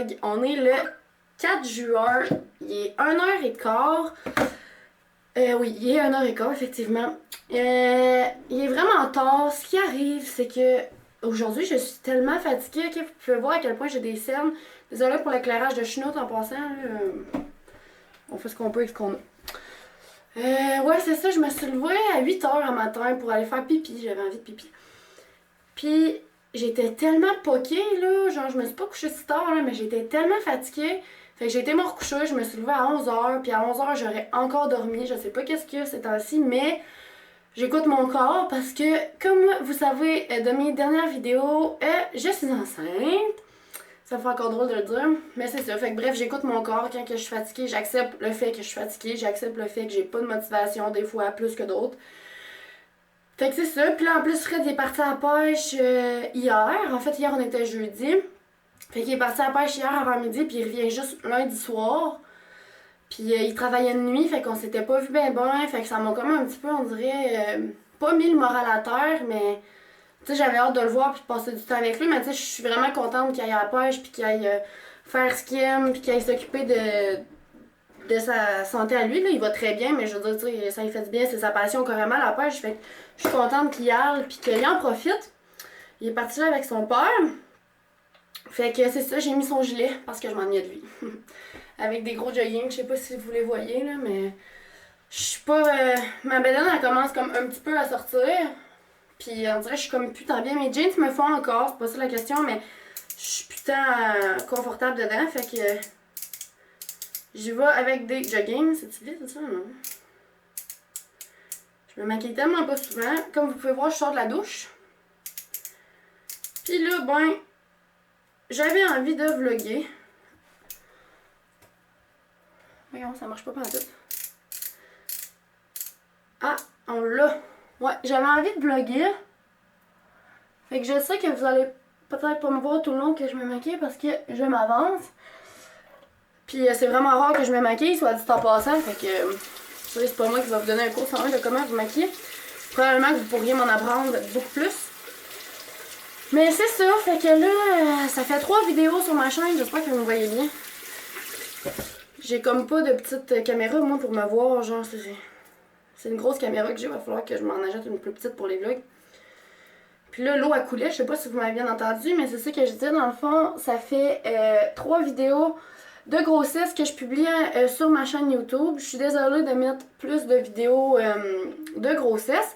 vlog. On est le 4 juin. Il est 1h15. Oui, il est 1h15, effectivement. Il est vraiment tard. Ce qui arrive, c'est que aujourd'hui, je suis tellement fatiguée. Okay, vous pouvez voir à quel point j'ai des cernes. Désolée pour l'éclairage de chenoute en passant. On fait ce qu'on peut avec ce qu'on a. Ouais, c'est ça. Je me suis levée à 8h le matin pour aller faire pipi. J'avais envie de pipi. Puis, j'étais tellement poquée, là. Genre, je me suis pas couchée si tard, là, mais j'étais tellement fatiguée. Fait que j'ai été me recoucher. Je me suis levée à 11h. Puis à 11h, j'aurais encore dormi. Je sais pas qu'est-ce qu'il y a ces temps-ci, mais j'écoute mon corps parce que, comme vous savez de mes dernières vidéos, je suis enceinte. Ça me fait encore drôle de le dire, mais c'est ça. Fait que bref, j'écoute mon corps quand que je suis fatiguée. J'accepte le fait que je suis fatiguée. J'accepte le fait que j'ai pas de motivation des fois plus que d'autres. Fait que c'est ça. Puis là, en plus, Fred il est parti à la pêche hier. En fait, hier, on était jeudi. Fait qu'il est parti à la pêche hier avant midi, puis il revient juste lundi soir. Puis il travaillait de nuit, fait qu'on s'était pas vu ben. Fait que ça m'a comme un petit peu, on dirait, pas mis le moral à terre, mais tu sais, j'avais hâte de le voir puis de passer du temps avec lui. Mais tu sais, je suis vraiment contente qu'il aille à la pêche, puis qu'il aille faire ce qu'il aime, puis qu'il aille s'occuper de sa santé à lui. Là, il va très bien, mais je veux dire, tu sais, ça lui fait du bien, c'est sa passion carrément la pêche. Fait que je suis contente qu'il y aille, puis qu'il en profite. Il est parti là avec son père. Fait que c'est ça, j'ai mis son gilet parce que je m'ennuyais de lui. Avec des gros jogging, je sais pas si vous les voyez là, mais je suis pas. Ma bedaine elle commence comme un petit peu à sortir. Puis on dirait que je suis comme putain bien. Mes jeans me font encore, c'est pas ça la question, mais je suis putain confortable dedans. Fait que j'y vais avec des jogging. C'est-tu vite ça, non? Je me maquille tellement pas souvent. Comme vous pouvez voir, je sors de la douche. Puis là, ben, j'avais envie de vlogger. Voyons, ça marche pas tout. Ah, on l'a. Ouais, j'avais envie de vlogger. Fait que je sais que vous allez peut-être pas me voir tout le long que je me maquille parce que je m'avance. Puis c'est vraiment rare que je me maquille, soit dit en passant. Fait que c'est pas moi qui va vous donner un cours sans de comment vous maquiller. Probablement que vous pourriez m'en apprendre beaucoup plus. Mais c'est ça, fait que là, ça fait 3 vidéos sur ma chaîne, j'espère que vous me voyez bien. J'ai comme pas de petite caméra, moi, pour me voir, genre, c'est une grosse caméra que j'ai, il va falloir que je m'en achète une plus petite pour les vlogs. Puis là, l'eau a coulé, je sais pas si vous m'avez bien entendu, mais c'est ça que je disais, dans le fond, ça fait 3 vidéos de grossesse que je publie sur ma chaîne YouTube. Je suis désolée de mettre plus de vidéos de grossesse.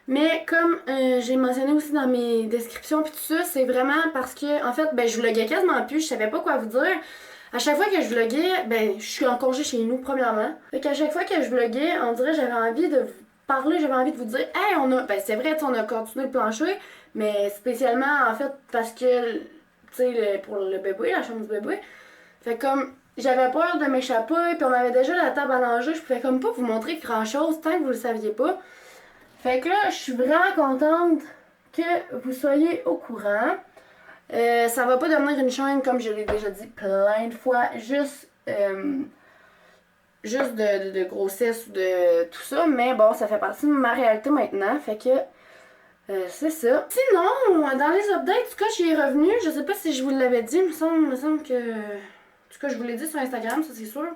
Mais comme j'ai mentionné aussi dans mes descriptions puis tout ça, c'est vraiment parce que, en fait, ben je vloguais quasiment plus, je savais pas quoi vous dire. À chaque fois que je vloguais, ben je suis en congé chez nous, premièrement. Fait qu'à chaque fois que je vloguais, on dirait j'avais envie de vous parler, j'avais envie de vous dire, hey, on a, ben c'est vrai, on a continué de plancher, mais spécialement, en fait, parce que, tu sais, pour le bébé, la chambre du bébé. Fait comme, j'avais peur de m'échapper, puis on avait déjà la table à langer, je pouvais comme pas vous montrer grand-chose tant que vous le saviez pas. Fait que là, je suis vraiment contente que vous soyez au courant. Ça va pas devenir une chaîne, comme je l'ai déjà dit plein de fois, juste de grossesse ou de tout ça, mais bon, ça fait partie de ma réalité maintenant, fait que c'est ça. Sinon, dans les updates, en tout cas, j'y ai revenu, je sais pas si je vous l'avais dit, il me semble que... En tout cas, je vous l'ai dit sur Instagram, ça c'est sûr.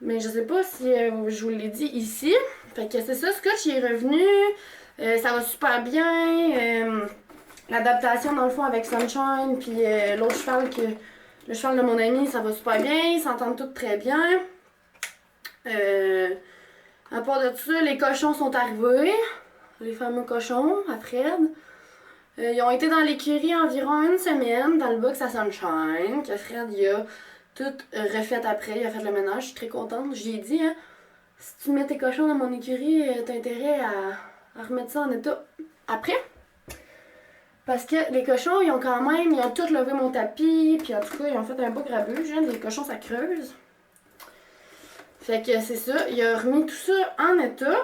Mais je sais pas si je vous l'ai dit ici. Fait que c'est ça, Scotch il est revenu. Ça va super bien. L'adaptation dans le fond avec Sunshine, puis l'autre cheval le cheval de mon ami, ça va super bien. Ils s'entendent tous très bien. À part de tout ça, les cochons sont arrivés. Les fameux cochons à Fred. Ils ont été dans l'écurie environ 1 semaine, dans le box à Sunshine, que Fred il a tout refait après, il a fait le ménage, je suis très contente. J'y ai dit, hein, si tu mets tes cochons dans mon écurie, t'as intérêt à remettre ça en état après. Parce que les cochons, ils ont tout levé mon tapis, puis en tout cas, ils ont fait un beau grabuge, hein, les cochons ça creuse. Fait que c'est ça, il a remis tout ça en état.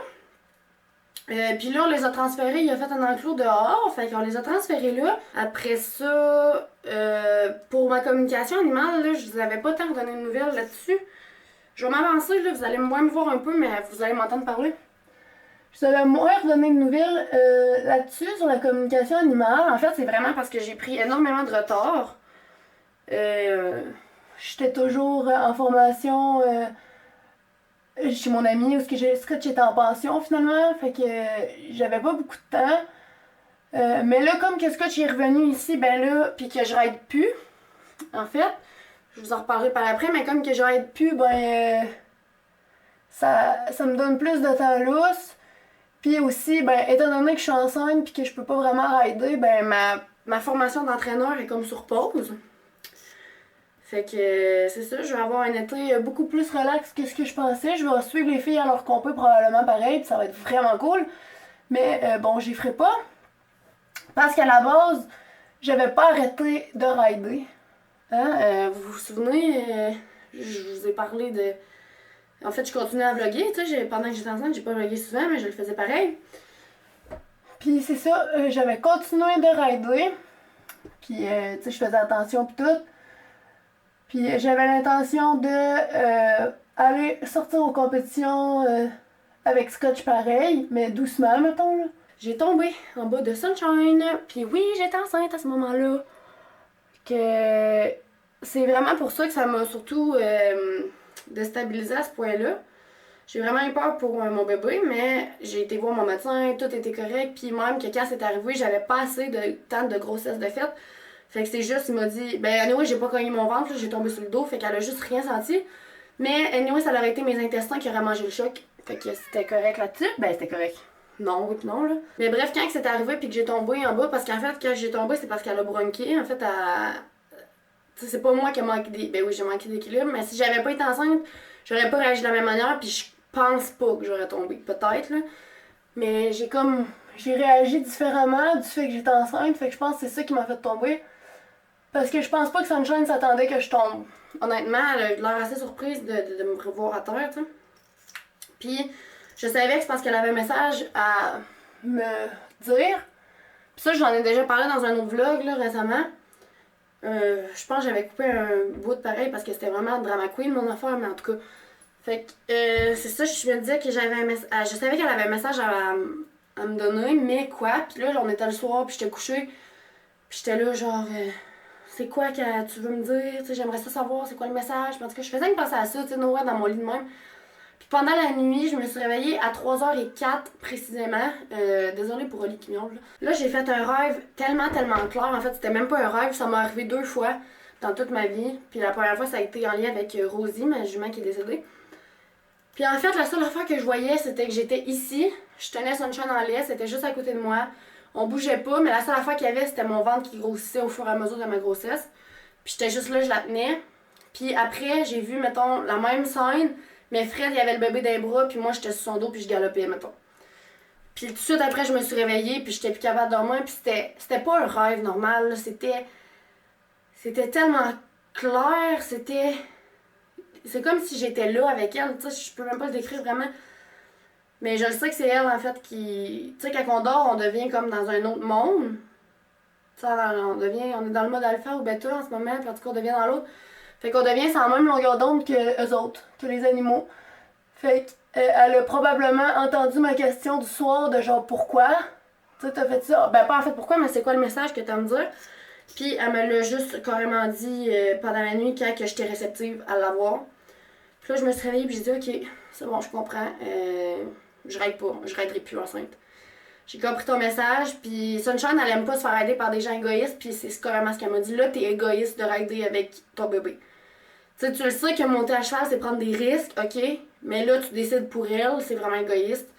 Puis là, on les a transférés, il a fait un enclos dehors, fait qu'on les a transférés là. Après ça, pour ma communication animale, là, je vous avais pas tant redonné de nouvelles là-dessus. Je vais m'avancer, là, vous allez moins me voir un peu, mais vous allez m'entendre parler. Je vous avais moins redonné de nouvelles là-dessus, sur la communication animale. En fait, c'est vraiment parce que j'ai pris énormément de retard. J'étais toujours en formation chez mon ami où Scott j'étais en pension finalement, fait que j'avais pas beaucoup de temps. Mais là, comme que Scott est revenu ici, ben là, puis que je ride plus, en fait, je vous en reparlerai par après, mais comme que je ride plus, ben ça me donne plus de temps lousse. Puis aussi, ben étant donné que je suis enceinte puis que je peux pas vraiment rider, ben ma formation d'entraîneur est comme sur pause. Fait que c'est ça, je vais avoir un été beaucoup plus relax que ce que je pensais. Je vais suivre les filles alors qu'on peut probablement pareil, puis ça va être vraiment cool. Mais bon, j'y ferai pas. Parce qu'à la base, j'avais pas arrêté de rider. Hein? Vous vous souvenez, je vous ai parlé de... En fait, je continuais à vlogger, tu sais, pendant que j'étais enceinte, j'ai pas vlogué souvent, mais je le faisais pareil. Puis c'est ça, j'avais continué de rider. Puis, tu sais, je faisais attention pis tout. Puis j'avais l'intention de aller sortir aux compétitions avec Scotch pareil, mais doucement, mettons, là. J'ai tombé en bas de Sunshine, puis oui, j'étais enceinte à ce moment-là. Que c'est vraiment pour ça que ça m'a surtout déstabilisée à ce point-là. J'ai vraiment eu peur pour mon bébé, mais j'ai été voir mon médecin, tout était correct, puis même que quand c'est arrivé, j'avais pas assez de temps de grossesse de fête. Fait que c'est juste, il m'a dit, ben anyway, j'ai pas cogné mon ventre, j'ai tombé sur le dos, fait qu'elle a juste rien senti. Mais anyway, ça aurait été mes intestins qui auraient mangé le choc. Fait que c'était correct là-dessus. Ben c'était correct. Non, oui pis non, là. Mais bref, quand c'est arrivé puis que j'ai tombé en bas, parce qu'en fait, quand j'ai tombé, c'est parce qu'elle a bronqué. En fait, tu sais, c'est pas moi qui ai manqué Ben oui, j'ai manqué d'équilibre, mais si j'avais pas été enceinte, j'aurais pas réagi de la même manière, puis je pense pas que j'aurais tombé. Peut-être, là. Mais j'ai réagi différemment du fait que j'étais enceinte, fait que je pense que c'est ça qui m'a fait tomber. Parce que je pense pas que Sunshine s'attendait que je tombe. Honnêtement, elle a eu l'air assez surprise de me revoir à terre, tu sais. Puis, je savais que c'est parce qu'elle avait un message à me dire. Puis ça, j'en ai déjà parlé dans un autre vlog, là, récemment. Je pense que j'avais coupé un bout de pareil parce que c'était vraiment drama queen, mon affaire, mais en tout cas. Fait que, c'est ça, je me disais que j'avais un message. Je savais qu'elle avait un message à me donner, mais quoi? Puis là, on était le soir, puis j'étais couchée. Puis j'étais là, genre. C'est quoi que tu veux me dire, tu sais, j'aimerais ça savoir c'est quoi le message. Puis en tout cas, je faisais que penser à ça, tu sais, Noah dans mon lit de même. Puis pendant la nuit, je me suis réveillée à 3h04 précisément. Désolée pour Oli qui miaule. Là, j'ai fait un rêve tellement clair. En fait, c'était même pas un rêve, ça m'est arrivé 2 fois dans toute ma vie. Puis la première fois, ça a été en lien avec Rosie, ma jument qui est décédée. Puis en fait, la seule affaire que je voyais, c'était que j'étais ici. Je tenais Sunshine en lait, c'était juste à côté de moi. On bougeait pas, mais la seule affaire qu'il y avait, c'était mon ventre qui grossissait au fur et à mesure de ma grossesse. Puis j'étais juste là, je la tenais. Puis après, j'ai vu, mettons, la même scène, mais Fred, il avait le bébé dans les bras, puis moi, j'étais sur son dos, puis je galopais, mettons. Puis tout de suite après, je me suis réveillée, puis j'étais plus capable de dormir, puis c'était pas un rêve normal, là. C'était tellement clair, c'est comme si j'étais là avec elle, tu sais, je peux même pas le décrire vraiment. Mais je sais que c'est elle, en fait, qui... Tu sais, quand on dort, on devient comme dans un autre monde. Tu sais, on est dans le mode alpha ou bêta en ce moment, puis en tout cas, on devient dans l'autre. Fait qu'on devient sans la même longueur d'onde que eux autres, que les animaux. Fait qu'elle a probablement entendu ma question du soir de genre pourquoi. Tu sais, t'as fait ça. Ben, pas en fait pourquoi, mais c'est quoi le message que t'as à me dire. Puis elle me l'a juste carrément dit pendant la nuit quand que j'étais réceptive à l'avoir. Puis là, je me suis réveillée, puis j'ai dit, ok, c'est bon, je comprends. Je rêve pas, je rêverai plus enceinte. J'ai compris ton message, puis Sunshine, elle aime pas se faire aider par des gens égoïstes, puis c'est carrément ce qu'elle m'a dit. Là, t'es égoïste de rider avec ton bébé. Tu sais, tu le sais que monter à cheval, c'est prendre des risques, ok, mais là, tu décides pour elle, c'est vraiment égoïste.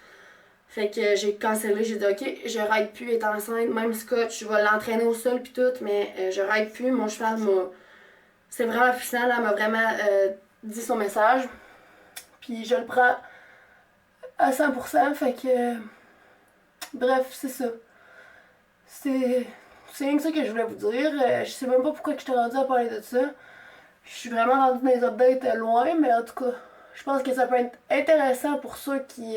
Fait que j'ai cancellé, j'ai dit, ok, je ride plus, étant enceinte, même Scott, je vais l'entraîner au sol, puis tout, mais je ride plus, mon cheval c'est vraiment puissant, là, elle m'a vraiment dit son message. Puis je le prends à 100%, fait que... Bref, c'est ça. C'est rien que ça que je voulais vous dire. Je sais même pas pourquoi je t'ai rendu à parler de ça. Je suis vraiment rendue dans les updates loin, mais en tout cas, je pense que ça peut être intéressant pour ceux qui...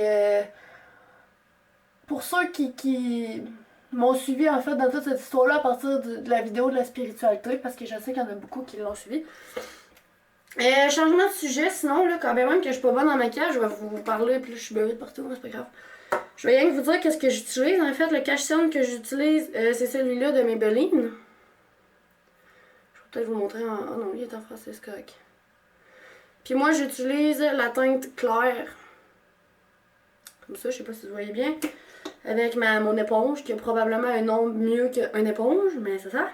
qui m'ont suivi en fait dans toute cette histoire-là à partir de la vidéo de la spiritualité, parce que je sais qu'il y en a beaucoup qui l'ont suivi. Changement de sujet, sinon, là, quand même que je suis pas bonne en maquillage, je vais vous parler, puis là, je suis beurrée de partout, c'est pas grave. Je vais rien que vous dire qu'est-ce que j'utilise. En fait, le cache-cerne que j'utilise, c'est celui-là de Maybelline. Je vais peut-être vous montrer en... Oh non, il est en français, c'est correct. Puis moi, j'utilise la teinte claire. Comme ça, je sais pas si vous voyez bien. Avec mon éponge, qui a probablement un nom mieux qu'une éponge, mais c'est ça.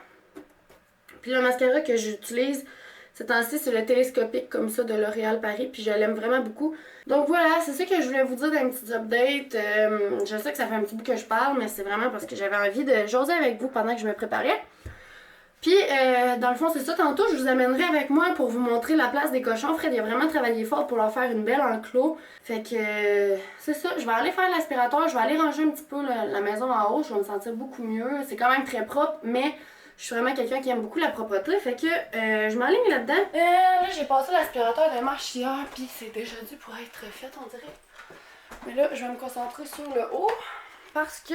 Puis le mascara que j'utilise ce temps-ci, c'est le télescopique comme ça de L'Oréal Paris, puis je l'aime vraiment beaucoup. Donc voilà, c'est ça que je voulais vous dire dans une petite update. Je sais que ça fait un petit bout que je parle, mais c'est vraiment parce que j'avais envie de jaser avec vous pendant que je me préparais. Puis, dans le fond, c'est ça. Tantôt, je vous amènerai avec moi pour vous montrer la place des cochons. Fred, il a vraiment travaillé fort pour leur faire une belle enclos. Fait que, c'est ça. Je vais aller faire l'aspirateur. Je vais aller ranger un petit peu la maison en haut. Je vais me sentir beaucoup mieux. C'est quand même très propre, mais je suis vraiment quelqu'un qui aime beaucoup la propreté. Fait que, je m'enligne là-dedans. Là, j'ai passé l'aspirateur de marche hier, puis c'est déjà dû pour être fait, on dirait. Mais là, je vais me concentrer sur le haut, parce que...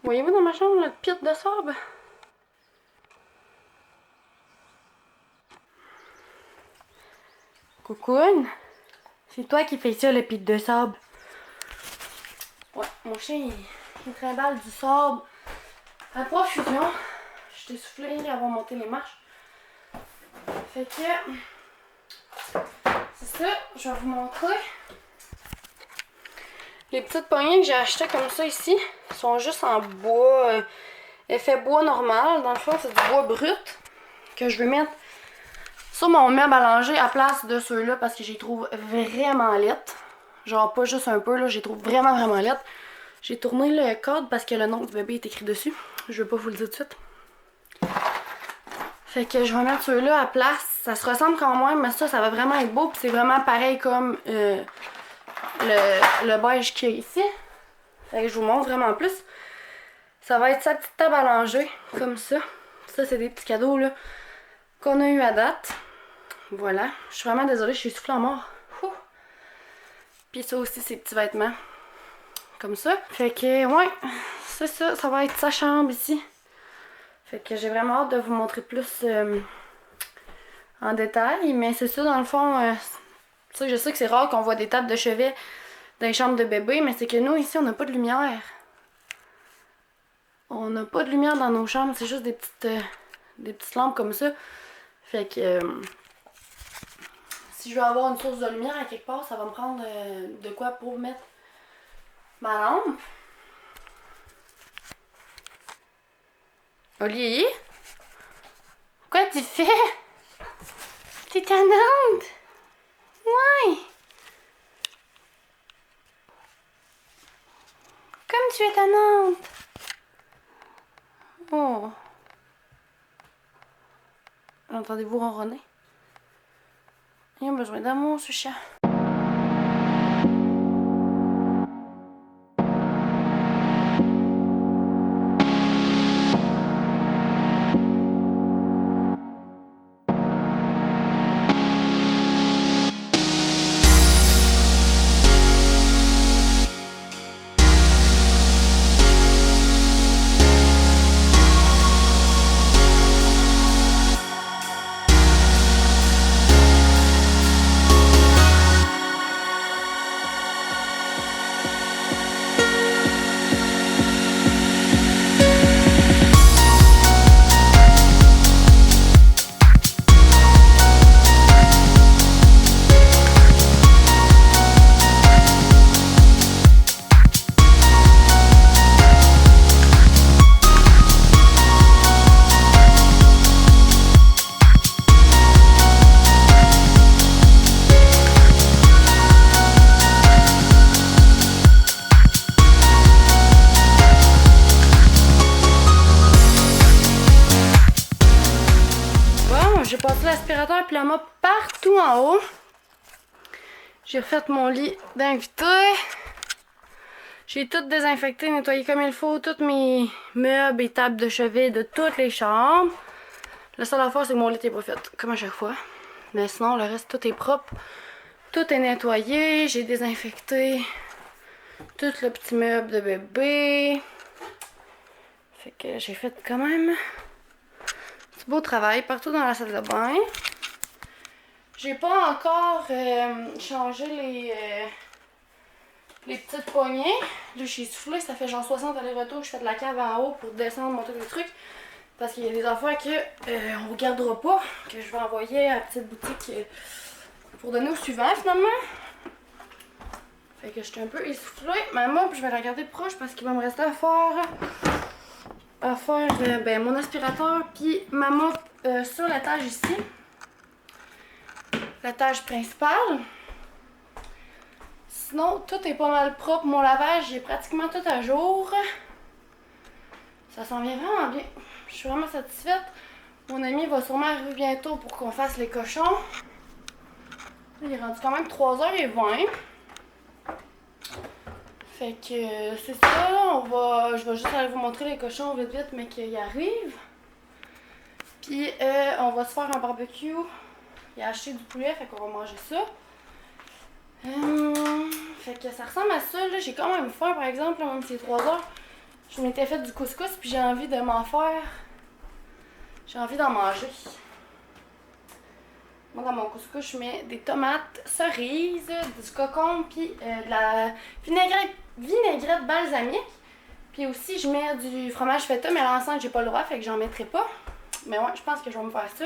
Voyez-vous dans ma chambre, le pit de sable? Coucoune, c'est toi qui fais ça, le pit de sable. Ouais, mon chien, il trimballe du sable à profusion. Je t'ai soufflé avant de monter les marches. Fait que, c'est ça, je vais vous montrer. Les petites poignées que j'ai achetées comme ça ici sont juste en bois, effet bois normal. Dans le fond, c'est du bois brut que je vais mettre sur mon meuble à langer à place de ceux-là parce que j'y trouve vraiment lettres. Genre pas juste un peu, là, j'y trouve vraiment lettres. J'ai tourné le code parce que le nom du bébé est écrit dessus. Je vais pas vous le dire tout de suite. Fait que je vais mettre ceux-là à place. Ça se ressemble quand même, mais ça va vraiment être beau. Puis c'est vraiment pareil comme le beige qu'il y a ici. Fait que je vous montre vraiment plus. Ça va être sa petite table à langer, comme ça. Ça, c'est des petits cadeaux là qu'on a eu à date. Voilà. Je suis vraiment désolée, je suis soufflée en mort. Ouh. Puis ça aussi, ces petits vêtements. Comme ça. Fait que, ouais, c'est ça. Ça va être sa chambre ici. Fait que j'ai vraiment hâte de vous montrer plus en détail. Mais c'est ça, dans le fond, je sais que c'est rare qu'on voit des tables de chevet dans les chambres de bébé, mais c'est que nous, ici, on n'a pas de lumière. On n'a pas de lumière dans nos chambres. C'est juste des petites lampes comme ça. Fait que... si je veux avoir une source de lumière à quelque part, ça va me prendre de quoi pour mettre ma lampe. Oli? Quoi tu fais? T'es tannante? Ouais! Comme tu es tannante! Oh! Entendez-vous ronronner? Il a besoin d'amour, ce chat. J'ai passé l'aspirateur puis la mop partout en haut. J'ai refait mon lit d'invité. J'ai tout désinfecté, nettoyé comme il faut, tous mes meubles et tables de chevet de toutes les chambres. La seule affaire, c'est que mon lit n'est pas fait, comme à chaque fois. Mais sinon, le reste, tout est propre. Tout est nettoyé. J'ai désinfecté tout le petit meuble de bébé. Fait que j'ai fait quand même du beau travail partout dans la salle de bain. J'ai pas encore changé les petites poignées. Là, j'ai soufflé, ça fait genre 60 allers-retours. Je fais de la cave en haut pour descendre, monter les trucs. Parce qu'il y a des affaires que on regardera pas, que je vais envoyer à la petite boutique pour donner au suivant finalement. Fait que j'étais un peu essoufflée. Maman, puis je vais la regarder de proche parce qu'il va me rester à faire ben, mon aspirateur puis maman sur l'étage ici. L'étage principal. Sinon, tout est pas mal propre. Mon lavage est pratiquement tout à jour. Ça s'en vient vraiment bien. Je suis vraiment satisfaite. Mon ami va sûrement arriver bientôt pour qu'on fasse les cochons. Il est rendu quand même 3h20. Fait que c'est ça, je vais juste aller vous montrer les cochons vite vite, mais qu'ils arrivent. Puis on va se faire un barbecue. Il a acheté du poulet, fait qu'on va manger ça. Fait que ça ressemble à ça, là. J'ai quand même faim par exemple, là, même si c'est 3h. Je m'étais fait du couscous, puis j'ai envie de m'en faire. J'ai envie d'en manger. Moi, dans mon couscous, je mets des tomates cerises, du cocon, puis de la vinaigrette balsamique. Puis aussi, je mets du fromage feta, mais l'ensemble, j'ai pas le droit, fait que j'en mettrai pas. Mais ouais, je pense que je vais me faire ça.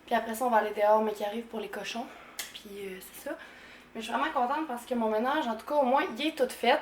Puis après ça, on va aller dehors, mais qui arrive pour les cochons. Puis c'est ça. Mais je suis vraiment contente parce que mon ménage, en tout cas, au moins, il est tout fait.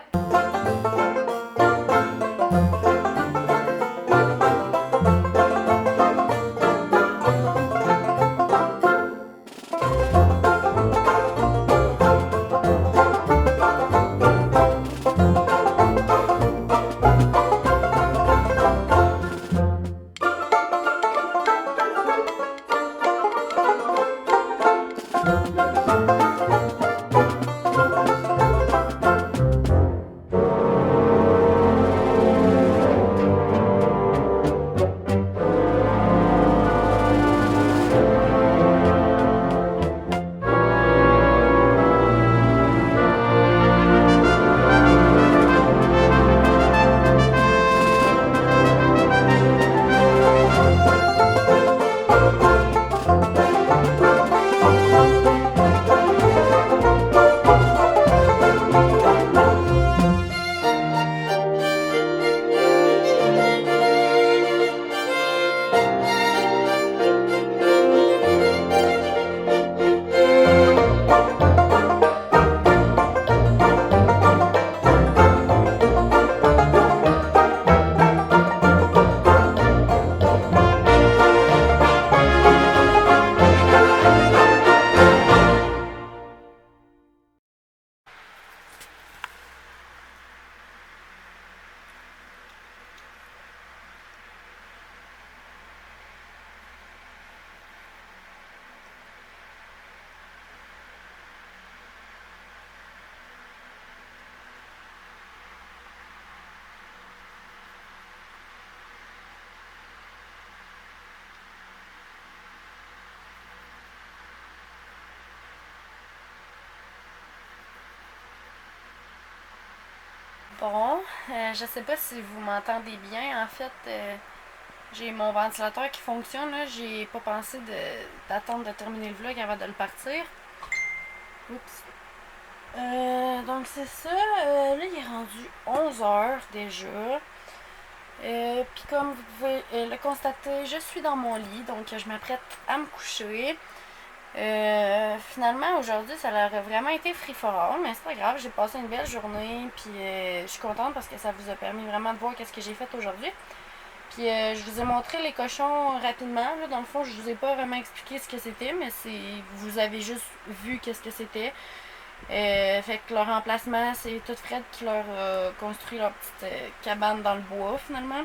Bon, je sais pas si vous m'entendez bien. En fait, j'ai mon ventilateur qui fonctionne. Là. J'ai pas pensé d'attendre de terminer le vlog avant de le partir. Oups. Donc c'est ça. Là, il est rendu 11h déjà. Puis comme vous pouvez le constater, je suis dans mon lit. Donc je m'apprête à me coucher. Finalement aujourd'hui ça a vraiment été free for all, mais c'est pas grave, j'ai passé une belle journée, puis je suis contente parce que ça vous a permis vraiment de voir qu'est-ce que j'ai fait aujourd'hui. Puis je vous ai montré les cochons rapidement, là, dans le fond je vous ai pas vraiment expliqué ce que c'était, mais vous avez juste vu qu'est-ce que c'était. Fait que leur emplacement, c'est tout Fred qui leur a construit leur petite cabane dans le bois finalement.